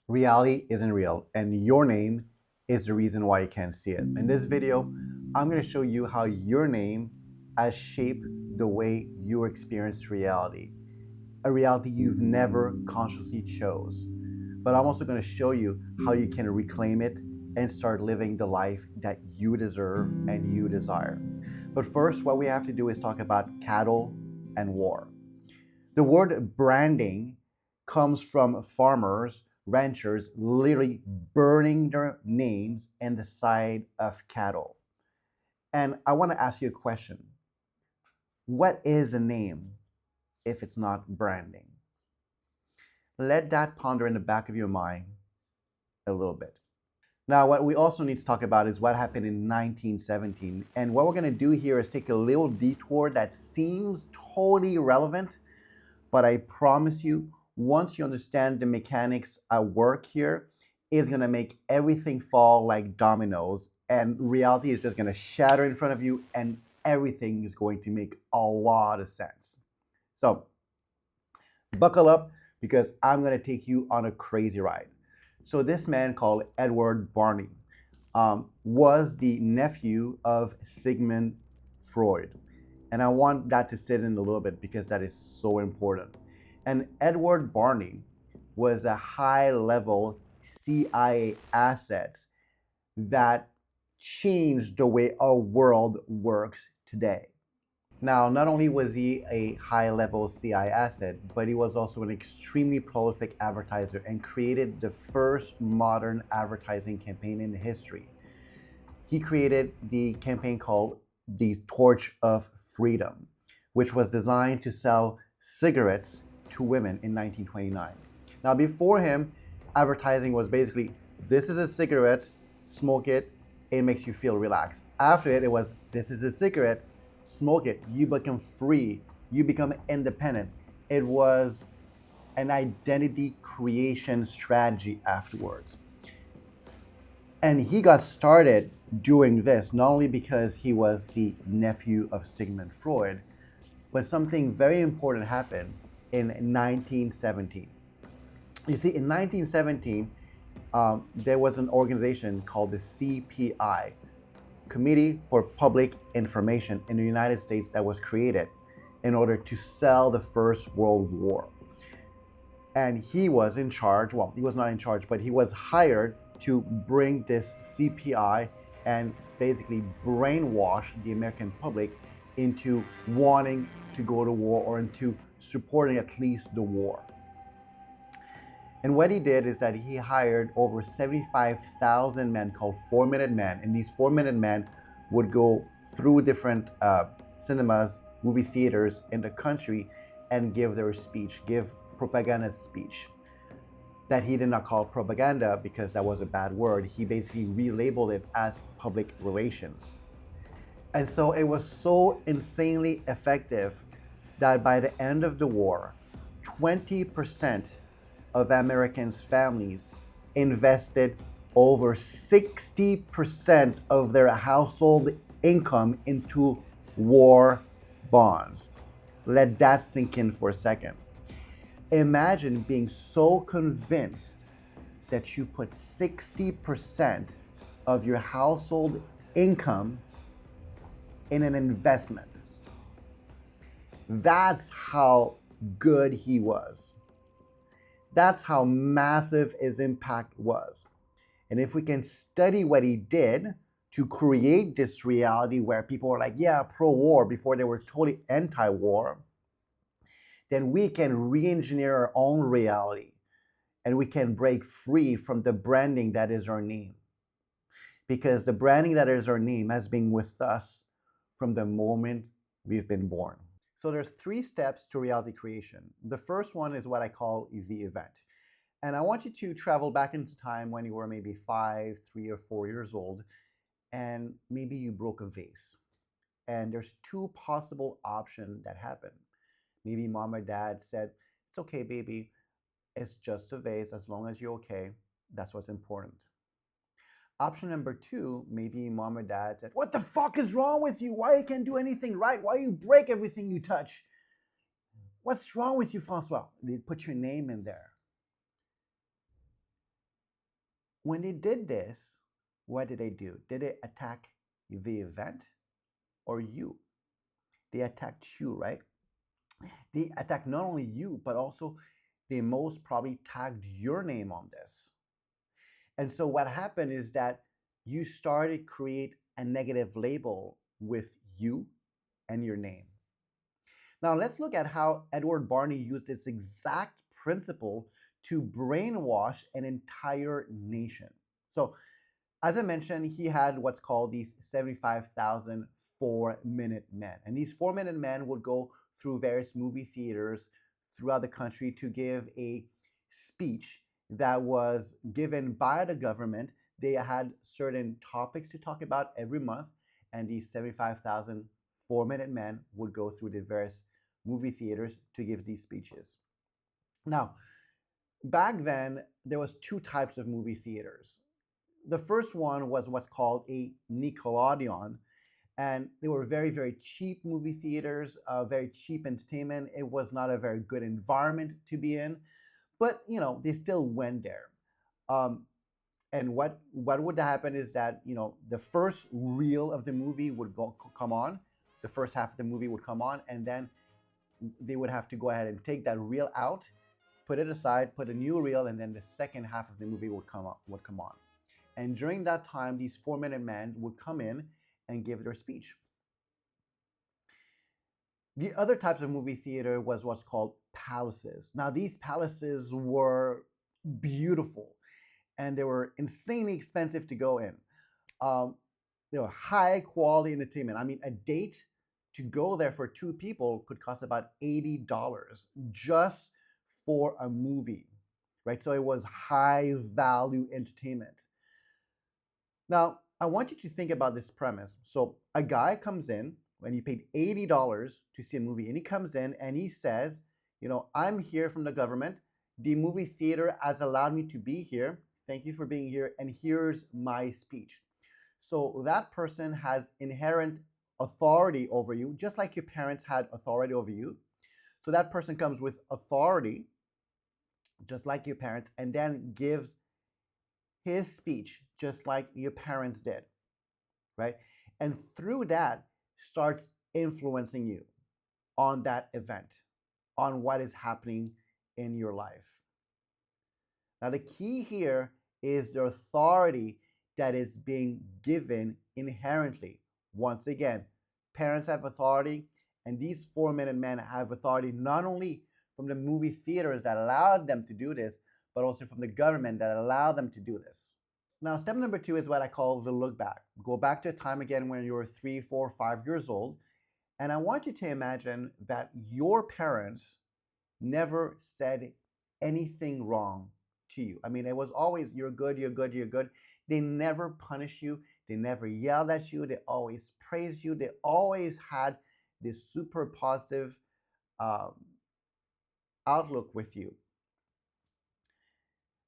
Reality isn't real, and your name is the reason why you can't see it. In this video, I'm going to show you how your name has shaped the way you experience reality, a reality you've never consciously chose. But I'm also going to show you how you can reclaim it and start living the life that you deserve and you desire. But first, what we have to do is talk about cattle and war. The word branding comes from farmers, ranchers literally burning their names in the side of cattle. And I want to ask you a question. What is a name if it's not branding? Let that ponder in the back of your mind a little bit. Now, what we also need to talk about is what happened in 1917. And what we're going to do here is take a little detour that seems totally irrelevant, but I promise you, once you understand the mechanics at work here, it's going to make everything fall like dominoes, and reality is just going to shatter in front of you, and everything is going to make a lot of sense. So, buckle up because I'm going to take you on a crazy ride. So, this man called Edward Barney was the nephew of Sigmund Freud. And I want that to sit in a little bit because that is so important. And Edward Barney was a high-level CIA asset that changed the way our world works today. Now, not only was he a high-level CIA asset, but he was also an extremely prolific advertiser and created the first modern advertising campaign in history. He created the campaign called the Torch of Freedom, which was designed to sell cigarettes to women in 1929. Now, before him, advertising was basically, this is a cigarette, smoke it, it makes you feel relaxed. After it, it was, this is a cigarette, smoke it, you become free, you become independent. It was an identity creation strategy afterwards. And he got started doing this not only because he was the nephew of Sigmund Freud, but something very important happened in 1917. You see, in 1917, there was an organization called the CPI, Committee for Public Information in the United States, that was created in order to sell the First World War. And he was in charge, well, he was not in charge, but he was hired to bring this CPI and basically brainwash the American public into wanting to go to war or into supporting at least the war. And what he did is that he hired over 75,000 men called 4-minute men. And these 4-minute men would go through different cinemas, movie theaters in the country and give their speech, give propaganda speech. That he did not call propaganda because that was a bad word. He basically relabeled it as public relations. And so it was so insanely effective that by the end of the war, 20% of Americans' families invested over 60% of their household income into war bonds. Let that sink in for a second. Imagine being so convinced that you put 60% of your household income in an investment. That's how good he was. That's how massive his impact was. And if we can study what he did to create this reality where people were like, yeah, pro-war, before they were totally anti-war, then we can re-engineer our own reality and we can break free from the branding that is our name. Because the branding that is our name has been with us from the moment we've been born. So there's 3 steps to reality creation. The first one is what I call the event. And I want you to travel back into time when you were maybe 5, 3, or 4 years old, and maybe you broke a vase. And there's 2 possible options that happen. Maybe mom or dad said, it's okay, baby. It's just a vase. As long as you're okay, that's what's important. Option number 2, maybe mom or dad said, what the fuck is wrong with you? Why you can't do anything right? Why you break everything you touch? What's wrong with you, Francois? They put your name in there. When they did this, what did they do? Did they attack the event or you? They attacked you, right? They attacked not only you, but also they most probably tagged your name on this. And so what happened is that you started create a negative label with you and your name. Now let's look at how Edward Barney used this exact principle to brainwash an entire nation. So as I mentioned, he had what's called these 75,000 4-minute men. And these 4-minute men would go through various movie theaters throughout the country to give a speech that was given by the government. They had certain topics to talk about every month, and these 75,000 4-minute men would go through the various movie theaters to give these speeches. Now, back then, there was two types of movie theaters. The first one was what's called a Nickelodeon, and they were very, very cheap movie theaters, very cheap entertainment. It was not a very good environment to be in, but they still went there. And what would happen is that the first reel of the movie would come on, the first half of the movie would come on, and then they would have to go ahead and take that reel out, put it aside, put a new reel, and then the second half of the movie would come on. And during that time, these 4-minute men would come in and give their speech. The other types of movie theater was what's called palaces. Now, these palaces were beautiful and they were insanely expensive to go in. They were high quality entertainment. I mean, a date to go there for two people could cost about $80 just for a movie, right? So it was high value entertainment. Now, I want you to think about this premise. So a guy comes in when he paid $80 to see a movie, and he comes in and he says, I'm here from the government. The movie theater has allowed me to be here. Thank you for being here. And here's my speech. So that person has inherent authority over you, just like your parents had authority over you. So that person comes with authority, just like your parents, and then gives his speech, just like your parents did, right? And through that, starts influencing you on that event, on what is happening in your life. Now, the key here is the authority that is being given inherently. Once again, parents have authority, and these 4-minute men have authority not only from the movie theaters that allowed them to do this, but also from the government that allowed them to do this. Now, step number 2 is what I call the look back. Go back to a time again when you were 3, 4, 5 years old, and I want you to imagine that your parents never said anything wrong to you. I mean, it was always, you're good, you're good, you're good. They never punished you. They never yelled at you. They always praised you. They always had this super positive outlook with you.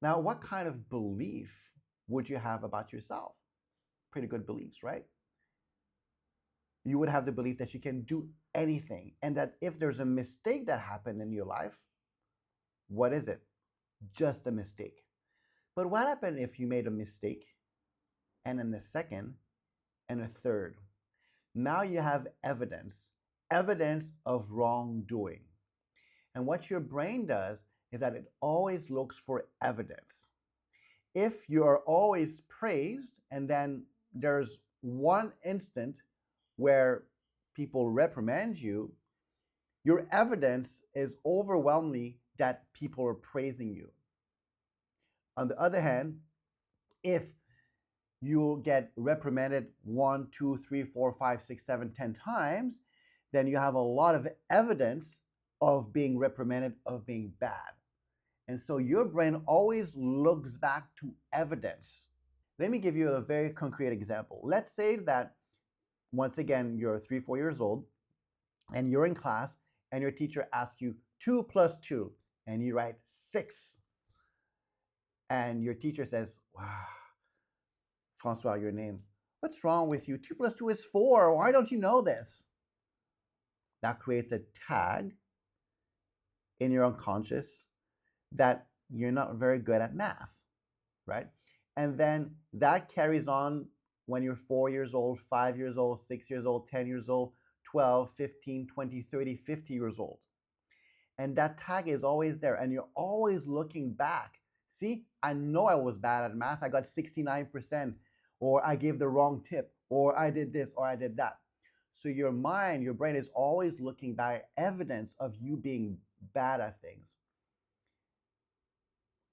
Now, what kind of belief would you have about yourself? Pretty good beliefs, right? You would have the belief that you can do anything, and that if there's a mistake that happened in your life, what is it? Just a mistake. But what happened if you made a mistake, and then a second, and a third? Now you have evidence of wrongdoing. And what your brain does is that it always looks for evidence. If you are always praised, and then there's one instant where people reprimand you, your evidence is overwhelmingly that people are praising you. On the other hand, if you get reprimanded 1, 2, 3, 4, 5, 6, 7, 10 times, then you have a lot of evidence of being reprimanded, of being bad. And so your brain always looks back to evidence. Let me give you a very concrete example. Let's say that, once again, you're 3, 4 years old, and you're in class, and your teacher asks you 2 plus 2, and you write 6. And your teacher says, wow, Francois, your name. What's wrong with you? 2 plus 2 is 4. Why don't you know this? That creates a tag in your unconscious that you're not very good at math, right? And then that carries on when you're 4 years old, 5 years old, 6 years old, 10 years old, 12, 15, 20, 30, 50 years old. And that tag is always there, and you're always looking back. See, I know I was bad at math. I got 69%, or I gave the wrong tip, or I did this, or I did that. So your mind, your brain is always looking back, evidence of you being bad at things.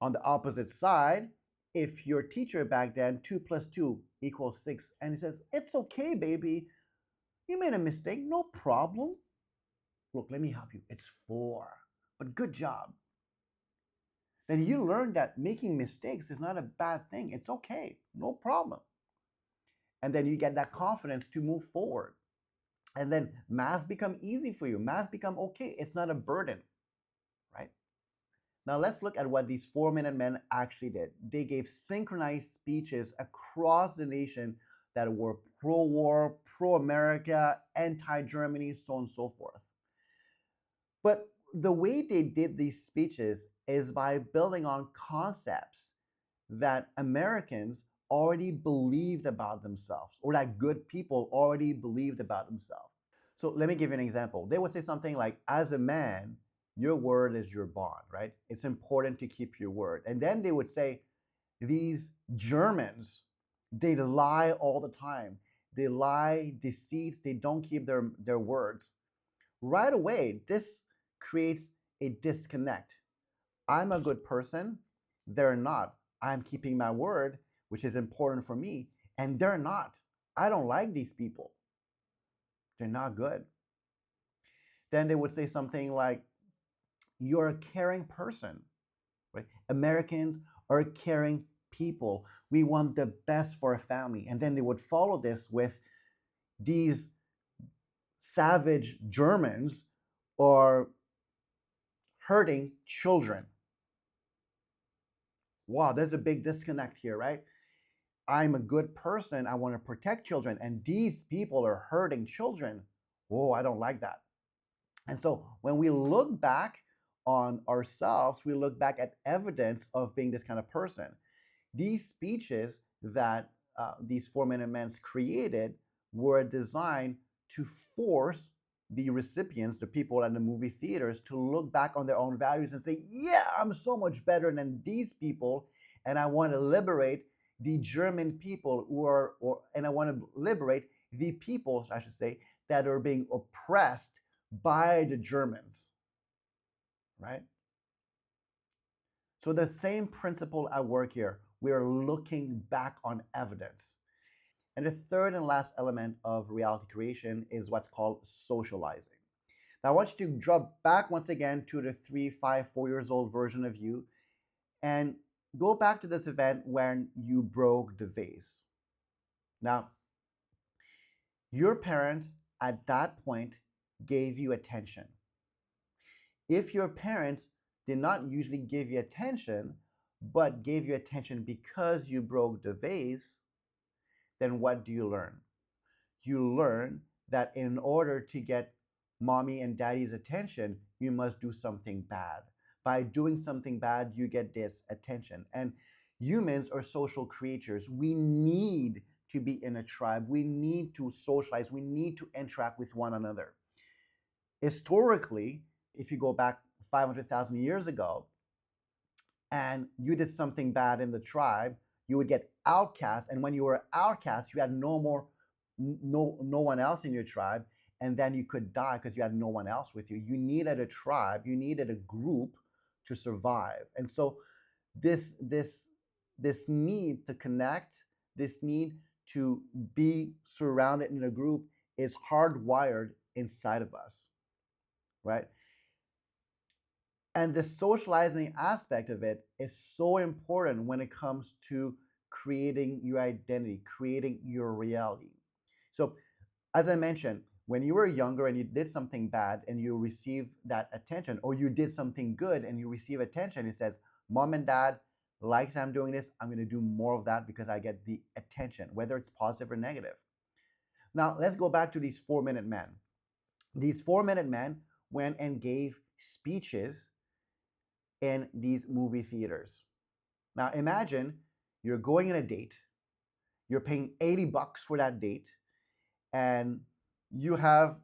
On the opposite side, if your teacher back then, 2 plus 2 equals 6, and he says, it's okay, baby, you made a mistake, no problem. Look, let me help you. It's 4, but good job. Then you learn that making mistakes is not a bad thing. It's okay, no problem. And then you get that confidence to move forward. And then math become easy for you. Math become okay. It's not a burden, right? Now let's look at what these 4-minute men actually did. They gave synchronized speeches across the nation that were pro-war, pro-America, anti-Germany, so on and so forth. But the way they did these speeches is by building on concepts that Americans already believed about themselves, or that good people already believed about themselves. So let me give you an example. They would say something like, as a man, your word is your bond, right? It's important to keep your word. And then they would say, these Germans, they lie all the time. They lie, deceit, they don't keep their words. Right away, this creates a disconnect. I'm a good person, they're not. I'm keeping my word, which is important for me, and they're not. I don't like these people. They're not good. Then they would say something like, you're a caring person, right? Americans are caring people. We want the best for a family. And then they would follow this with, these savage Germans are hurting children. Wow, there's a big disconnect here, right? I'm a good person. I want to protect children. And these people are hurting children. Whoa, I don't like that. And so when we look back on ourselves, we look back at evidence of being this kind of person. These speeches that these 4-minute men created were designed to force the recipients, the people at the movie theaters, to look back on their own values and say, yeah, I'm so much better than these people, and I want to liberate the German people and I want to liberate the people, I should say, that are being oppressed by the Germans, right? So the same principle at work here. We're looking back on evidence. And the third and last element of reality creation is what's called socializing. Now I want you to drop back once again to the 3, 5, 4 years old version of you and go back to this event when you broke the vase. Now, your parent at that point gave you attention. If your parents did not usually give you attention, but gave you attention because you broke the vase, then what do you learn? You learn that in order to get mommy and daddy's attention, you must do something bad. By doing something bad, you get this attention. And humans are social creatures. We need to be in a tribe. We need to socialize. We need to interact with one another. Historically, if you go back 500,000 years ago and you did something bad in the tribe, you would get outcast. And when you were outcast, you had no one else in your tribe, and then you could die because you had no one else with you. You needed a tribe, you needed a group to survive. And so this need to connect, this need to be surrounded in a group is hardwired inside of us, right? And the socializing aspect of it is so important when it comes to creating your identity, creating your reality. So, as I mentioned, when you were younger and you did something bad and you received that attention, or you did something good and you receive attention, it says, Mom and Dad likes I'm doing this, I'm going to do more of that because I get the attention, whether it's positive or negative. Now, let's go back to these 4-minute men. These 4-minute men went and gave speeches in these movie theaters. Now imagine You're going on a date, you're paying $80 for that date, and you have,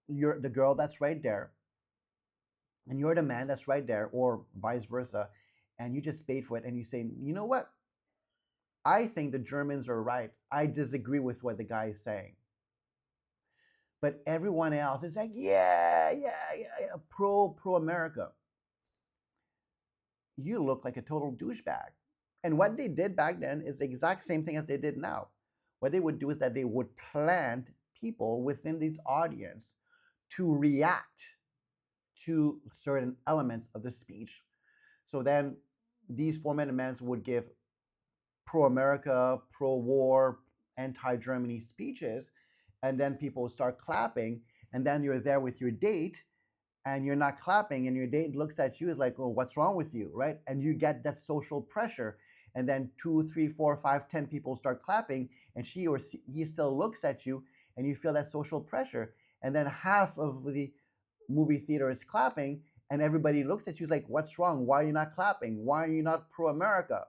you're the girl that's right there, and you're the man that's right there, or vice versa, and you just paid for it, and you say, you know what? I think the Germans are right. I disagree with what the guy is saying. But everyone else is like, yeah, yeah, yeah, yeah, pro America. You look like a total douchebag. And what they did back then is the exact same thing as they did now. What they would do is that they would plant people within this audience to react to certain elements of the speech. So then these formatted men would give pro America, pro war, anti Germany speeches, and then people start clapping, and then you're there with your date, and you're not clapping, and your date looks at you, is like, oh, what's wrong with you, right? And you get that social pressure, and then 2, 3, 4, 5, 10 people start clapping, and she or he still looks at you, and you feel that social pressure, and then half of the movie theater is clapping, and everybody looks at you, is like, what's wrong? Why are you not clapping? Why are you not pro America?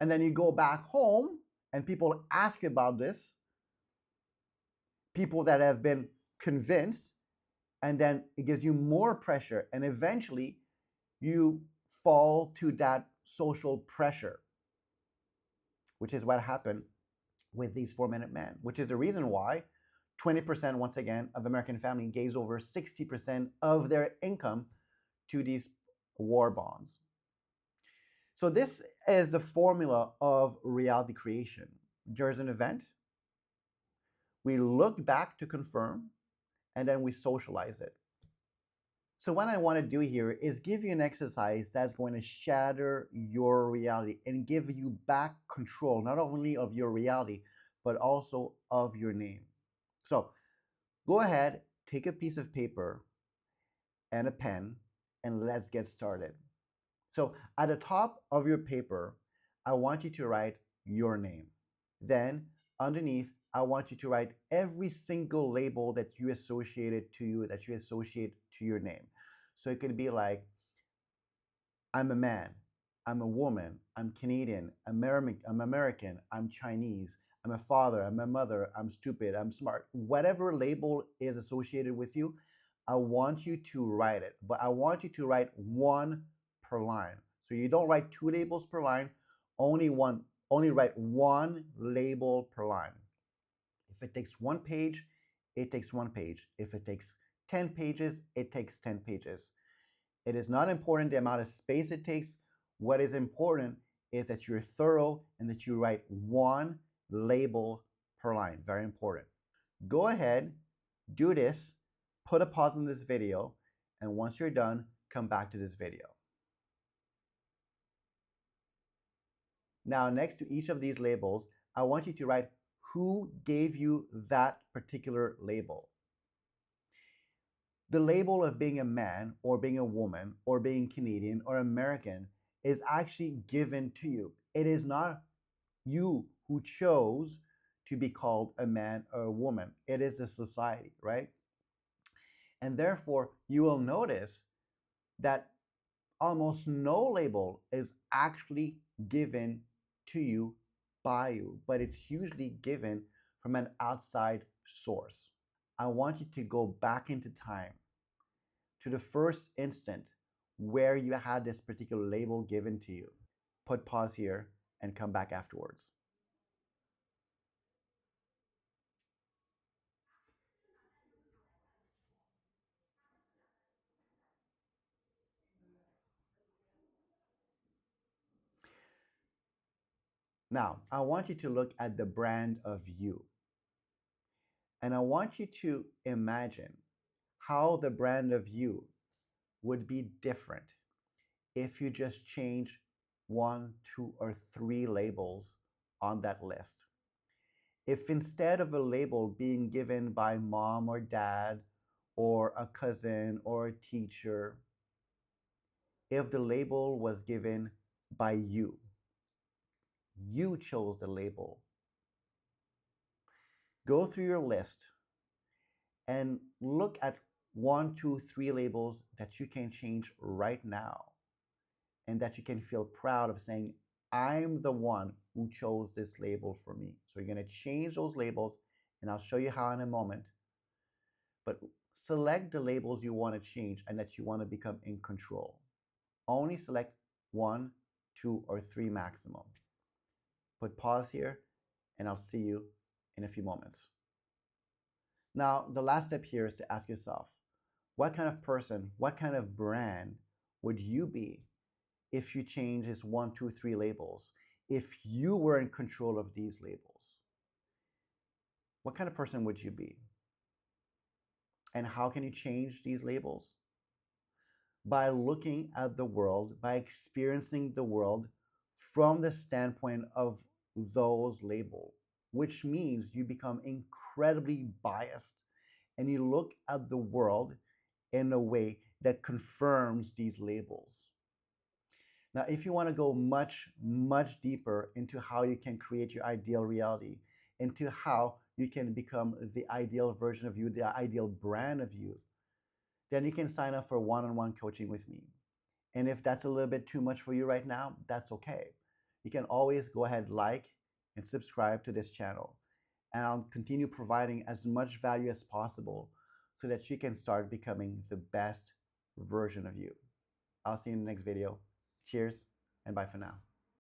And then you go back home, and people ask you about this, people that have been convinced, and then it gives you more pressure, and eventually you fall to that social pressure, which is what happened with these 4-minute men, which is the reason why 20%, once again, of American families gave over 60% of their income to these war bonds. So this is the formula of reality creation. There's an event, we look back to confirm, and then we socialize it. So what I want to do here is give you an exercise that's going to shatter your reality and give you back control, not only of your reality, but also of your name. So go ahead, take a piece of paper and a pen, and let's get started. So at the top of your paper, I want you to write your name. Then underneath, I want you to write every single label that you associated to you, that you associate to your name. So it could be like, I'm a man, I'm a woman, I'm Canadian, I'm American, I'm Chinese, I'm a father, I'm a mother, I'm stupid, I'm smart. Whatever label is associated with you, I want you to write it, but I want you to write one per line. So you don't write 2 labels per line, only write 1 label per line. If it takes 1 page, it takes 1 page. If it takes 10 pages, it takes 10 pages. It is not important the amount of space it takes. What is important is that you're thorough and that you write 1 label per line. Very important. Go ahead, do this, put a pause on this video, and once you're done, come back to this video. Now, next to each of these labels, I want you to write who gave you that particular label. The label of being a man or being a woman or being Canadian or American is actually given to you. It is not you who chose to be called a man or a woman. It is the society, right? And therefore, you will notice that almost no label is actually given to you by you, but it's usually given from an outside source. I want you to go back into time to the first instant where you had this particular label given to you. Put pause here and come back afterwards. Now, I want you to look at the brand of you. And I want you to imagine how the brand of you would be different if you just change 1, 2, or 3 labels on that list. If instead of a label being given by mom or dad or a cousin or a teacher, if the label was given by you chose the label. Go through your list and look at 1, 2, 3 labels that you can change right now and that you can feel proud of saying, I'm the one who chose this label for me. So you're going to change those labels, and I'll show you how in a moment. But select the labels you want to change and that you want to become in control. Only select 1, 2, or 3 maximum. Put pause here, and I'll see you in a few moments. Now, the last step here is to ask yourself, what kind of person, what kind of brand would you be if you change this 1, 2, 3 labels? If you were in control of these labels, what kind of person would you be? And how can you change these labels? By looking at the world, by experiencing the world from the standpoint of those labels, which means you become incredibly biased and you look at the world in a way that confirms these labels. Now, if you want to go much, much deeper into how you can create your ideal reality, into how you can become the ideal version of you, the ideal brand of you, then you can sign up for one-on-one coaching with me. And if that's a little bit too much for you right now, that's okay. You can always go ahead, like and subscribe to this channel. And I'll continue providing as much value as possible so that you can start becoming the best version of you. I'll see you in the next video. Cheers and bye for now.